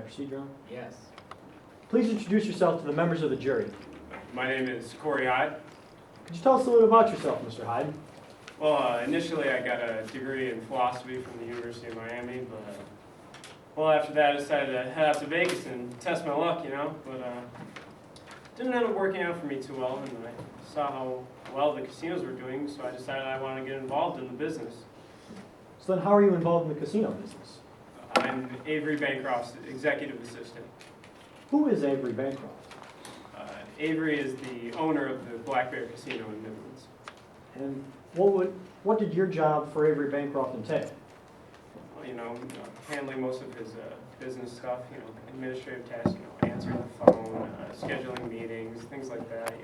I proceed, Your Honor? Yes. Please introduce yourself to the members of the jury. My name is Corey Hyde. Could you tell us a little about yourself, Mr. Hyde? Well, initially I got a degree in philosophy from the University of Miami, but after that I decided to head out to Vegas and test my luck, but didn't end up working out for me too well, and I saw how well the casinos were doing, so I decided I wanted to get involved in the business. So then how are you involved in the casino business? I'm Avery Bancroft's executive assistant. Who is Avery Bancroft? Avery is the owner of the Black Bear Casino in Midlands. And what did your job for Avery Bancroft entail? Well, handling most of his business stuff, administrative tasks, answering the phone, scheduling meetings, things like that.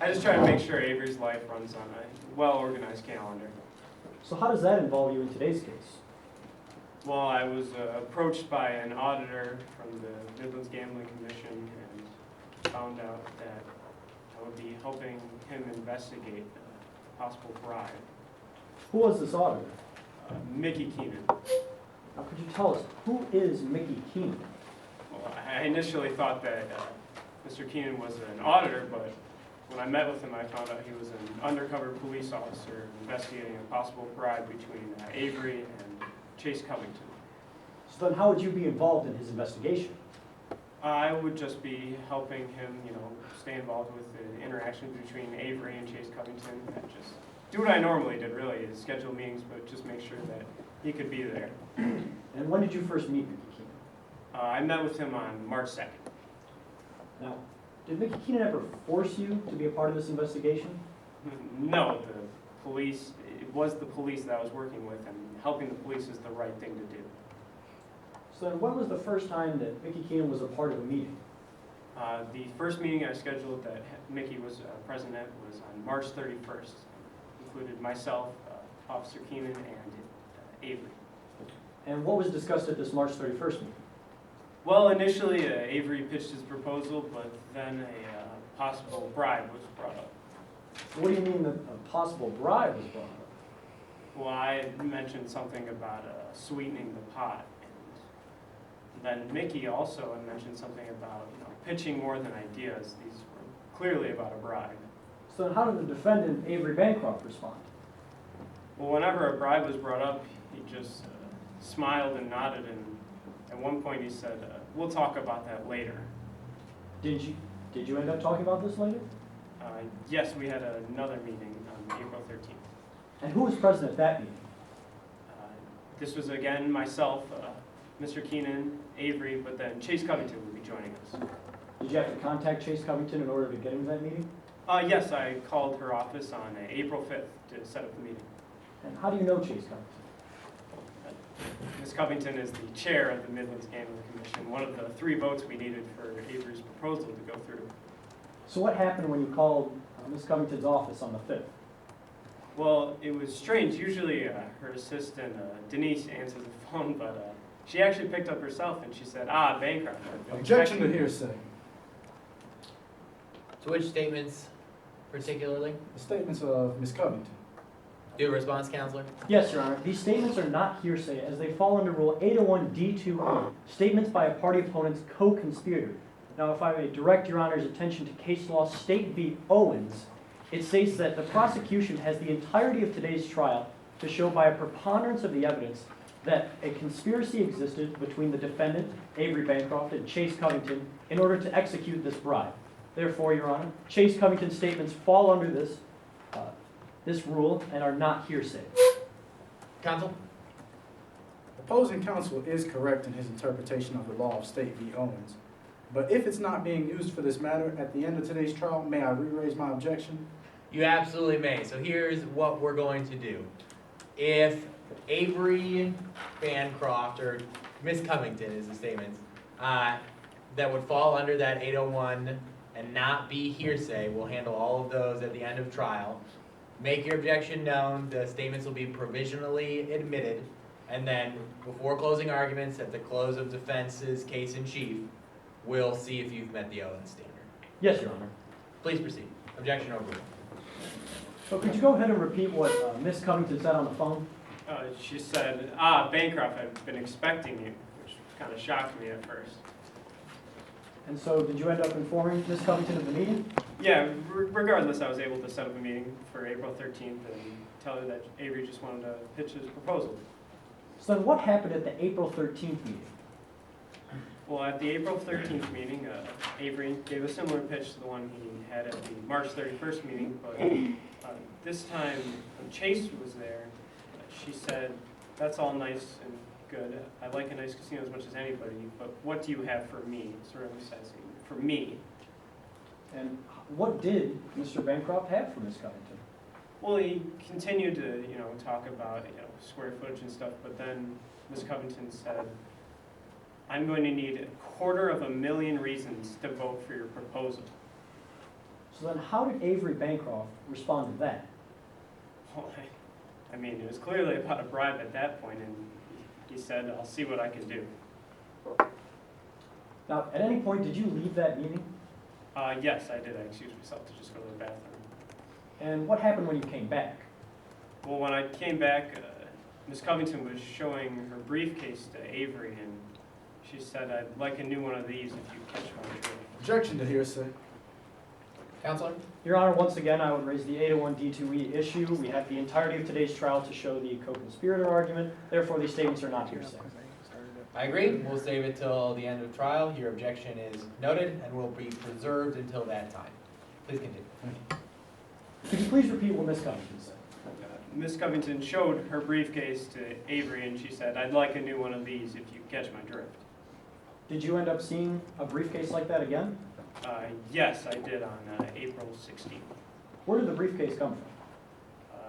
I just try to make sure Avery's life runs on a well-organized calendar. So how does that involve you in today's case? Well, I was approached by an auditor from the Midlands Gambling Commission and found out that I would be helping him investigate a possible bribe. Who was this auditor? Mickey Keenan. Now could you tell us, who is Mickey Keenan? Well, I initially thought that Mr. Keenan was an auditor, but when I met with him, I found out he was an undercover police officer investigating a possible bribe between Avery and Chase Covington. So then how would you be involved in his investigation? I would just be helping him, stay involved with the interactions between Avery and Chase Covington, and just do what I normally did, really, is schedule meetings, but just make sure that he could be there. And when did you first meet Mickey Keenan? I met with him on March 2nd. Now, did Mickey Keenan ever force you to be a part of this investigation? No, it was the police that I was working with, and helping the police is the right thing to do. So then when was the first time that Mickey Keenan was a part of a meeting? The first meeting I scheduled that Mickey was present at was on March 31st. Included myself, Officer Keenan, and Avery. And what was discussed at this March 31st meeting? Well, initially Avery pitched his proposal, but then a possible bribe was brought up. What do you mean that a possible bribe was brought up? Well, I mentioned something about sweetening the pot, and then Mickey also had mentioned something about pitching more than ideas. These were clearly about a bribe. So then how did the defendant, Avery Bancroft, respond? Well, whenever a bribe was brought up, he just smiled and nodded, and at one point he said, "We'll talk about that later." Did you end up talking about this later? Yes, we had another meeting on April 13th. And who was present at that meeting? This was again myself, Mr. Keenan, Avery, but then Chase Covington would be joining us. Did you have to contact Chase Covington in order to get into that meeting? Yes, I called her office on April 5th to set up the meeting. And how do you know Chase Covington? Ms. Covington is the chair of the Midlands Gambling Commission, one of the 3 votes we needed for Avery's proposal to go through. So what happened when you called Ms. Covington's office on the 5th? Well, it was strange. Usually her assistant, Denise, answers the phone, but she actually picked up herself and she said, Bancroft. Objection to hearsay. To which statements particularly? The statements of Ms. Covington. Do a response, counselor? Yes, Your Honor. These statements are not hearsay as they fall under Rule 801D2E, statements by a party opponent's co-conspirator. Now, if I may direct Your Honor's attention to case law State v. Owens, it states that the prosecution has the entirety of today's trial to show by a preponderance of the evidence that a conspiracy existed between the defendant, Avery Bancroft, and Chase Covington in order to execute this bribe. Therefore, Your Honor, Chase Covington's statements fall under this rule and are not hearsay. Counsel? Opposing counsel is correct in his interpretation of the law of State v. Owens. But if it's not being used for this matter, at the end of today's trial, may I re-raise my objection? You absolutely may. So here's what we're going to do. If Avery Bancroft, or Miss Covington is the statement, that would fall under that 801 and not be hearsay, we'll handle all of those at the end of trial. Make your objection known. The statements will be provisionally admitted. And then before closing arguments, at the close of defense's case in chief, we'll see if you've met the Owens standard. Yes, Your Honor. Please proceed. Objection overruled. So could you go ahead and repeat what Ms. Covington said on the phone? She said, Bancroft, I've been expecting you, which kind of shocked me at first. And so did you end up informing Ms. Covington of the meeting? Yeah, regardless, I was able to set up a meeting for April 13th and tell her that Avery just wanted to pitch his proposal. So then what happened at the April 13th meeting? Well, at the April 13th meeting, Avery gave a similar pitch to the one he had at the March 31st meeting, but this time when Chase was there, she said, "That's all nice and good. I like a nice casino as much as anybody, but what do you have for me?" Sort of emphasizing, for me. And what did Mr. Bancroft have for Ms. Covington? Well, he continued to, talk about, square footage and stuff, but then Ms. Covington said, "I'm going to need 250,000 reasons to vote for your proposal." So then how did Avery Bancroft respond to that? Well, I mean, it was clearly about a bribe at that point, and he said, "I'll see what I can do." Now, at any point, did you leave that meeting? Yes, I did. I excused myself to just go to the bathroom. And what happened when you came back? Well, when I came back, Ms. Covington was showing her briefcase to Avery, and she said, "I'd like a new one of these if you catch my drift." Objection to hearsay. Counselor? Your Honor, once again, I would raise the 801D2E issue. We have the entirety of today's trial to show the co-conspirator argument. Therefore, these statements are not hearsay. I agree. We'll save it till the end of trial. Your objection is noted and will be preserved until that time. Please continue. Could you please repeat what Ms. Covington said? Ms. Covington showed her briefcase to Avery, and she said, "I'd like a new one of these if you catch my drift." Did you end up seeing a briefcase like that again? Yes, I did on April 16th. Where did the briefcase come from?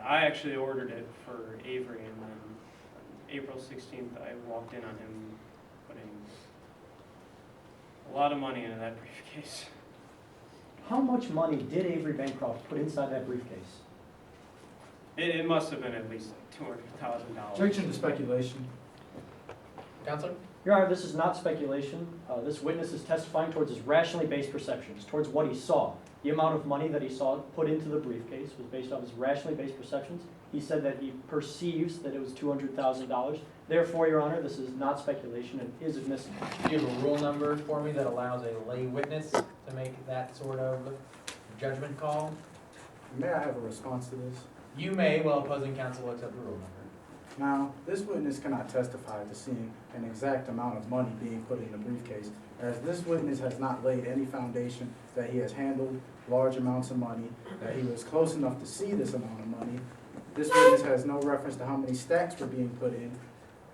I actually ordered it for Avery, and then on April 16th, I walked in on him putting a lot of money into that briefcase. How much money did Avery Bancroft put inside that briefcase? It must have been at least like $200,000. Objection to speculation. Counselor? Your Honor, this is not speculation. This witness is testifying towards his rationally based perceptions, towards what he saw. The amount of money that he saw put into the briefcase was based off his rationally based perceptions. He said that he perceives that it was $200,000. Therefore, Your Honor, this is not speculation and is admissible. Do you have a rule number for me that allows a lay witness to make that sort of judgment call? May I have a response to this? You may, while opposing counsel looks up the rule number. Now, this witness cannot testify to seeing an exact amount of money being put in the briefcase, as this witness has not laid any foundation that he has handled large amounts of money, that he was close enough to see this amount of money. This witness has no reference to how many stacks were being put in,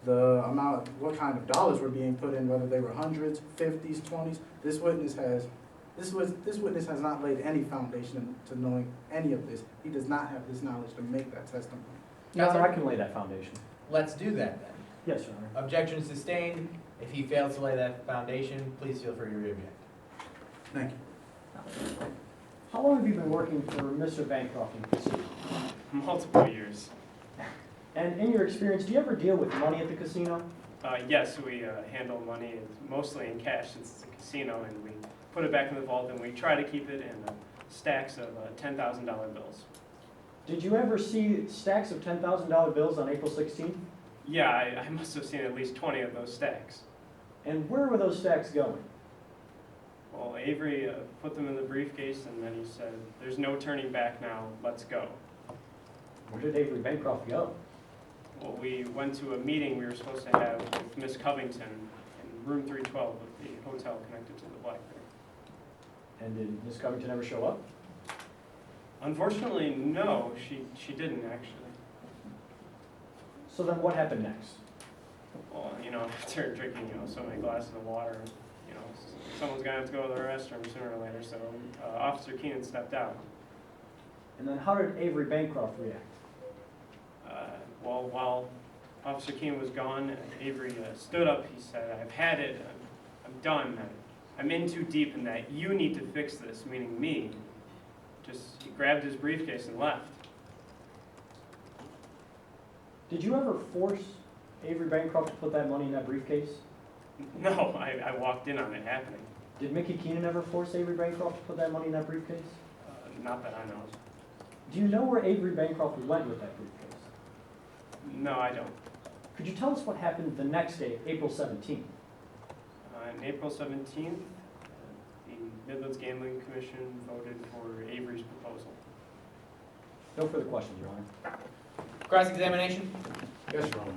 the amount, what kind of dollars were being put in, whether they were hundreds, 50s, 20s. This witness has not laid any foundation to knowing any of this. He does not have this knowledge to make that testimony. Your Honor, I can lay that foundation. Let's do that then. Yes, Your Honor. Objection sustained. If he fails to lay that foundation, please feel free to re-object. Thank you. How long have you been working for Mr. Bancroft in casino? Multiple years. And in your experience, do you ever deal with money at the casino? Yes, we handle money mostly in cash since it's a casino, and we put it back in the vault, and we try to keep it in stacks of $10,000 bills. Did you ever see stacks of $10,000 bills on April 16th? Yeah, I must have seen at least 20 of those stacks. And where were those stacks going? Well, Avery put them in the briefcase, and then he said, "There's no turning back now, let's go." Where did Avery Bancroft go? Well, we went to a meeting we were supposed to have with Miss Covington in room 312 of the hotel connected to the Blackberry. And did Ms. Covington ever show up? Unfortunately, no, she didn't actually. So then what happened next? Well, after drinking, so many glasses of water, someone's gonna have to go to the restroom sooner or later, so Officer Keenan stepped out. And then how did Avery Bancroft react? Well, while Officer Keenan was gone, Avery stood up. He said, "I've had it. I'm done. I'm in too deep in that. You need to fix this," meaning me. He grabbed his briefcase and left. Did you ever force Avery Bancroft to put that money in that briefcase? No, I walked in on it happening. Did Mickey Keenan ever force Avery Bancroft to put that money in that briefcase? Not that I know. Do you know where Avery Bancroft went with that briefcase? No, I don't. Could you tell us what happened the next day, April 17th? On April 17th, the Midlands Gambling Commission voted for Avery's proposal. No further questions, Your Honor. Cross-examination? Yes, Your Honor.